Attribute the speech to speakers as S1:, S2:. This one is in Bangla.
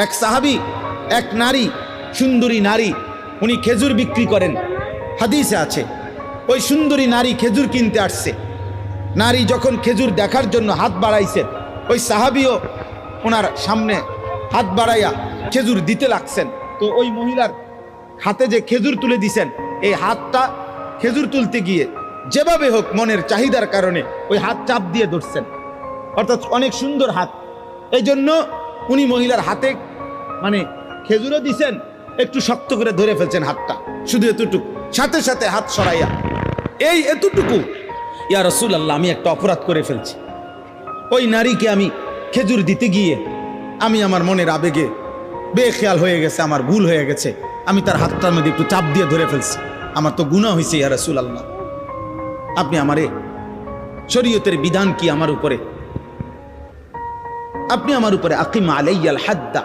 S1: এক সাহাবী, এক নারী, সুন্দরী নারী, উনি খেজুর বিক্রি করেন, হাদিসে আছে। ওই সুন্দরী নারী খেজুর কিনতে আসছে। নারী যখন খেজুর দেখার জন্য হাত বাড়াইছেন, ওই সাহাবীও ওনার সামনে হাত বাড়াইয়া খেজুর দিতে লাগছেন। তো ওই মহিলার হাতে যে খেজুর তুলে দিছেন, এই হাতটা খেজুর তুলতে গিয়ে যেভাবে হোক মনের চাহিদার কারণে ওই হাত চাপ দিয়ে ধরছেন, অর্থাৎ অনেক সুন্দর হাত। এই জন্য উনি মহিলার হাতে মানে খেজুরও দিছেন, একটু শক্ত করে ধরে ফেলছেন হাতটা, শুধু এতটুকু, সাথে সাথে হাত সরাইয়া এই এতটুকু, ইয়া রাসূলুল্লাহ আমি একটা অপরাধ করে ফেলছি। ওই নারীকে আমি খেজুর দিতে গিয়ে আমি আমার মনের আবেগে বেখেয়াল হয়ে গেছে, আমার ভুল হয়ে গেছে, আমি তার হাতটার মধ্যে একটু চাপ দিয়ে ধরে ফেলছি, আমার তো গুনাহ হয়েছে ইয়া রাসূলুল্লাহ। আপনি আমারে শরীয়তের বিধান কি আমার উপরে, আপনি আমার উপরে আকিম আলাইয়াল হাদ্দা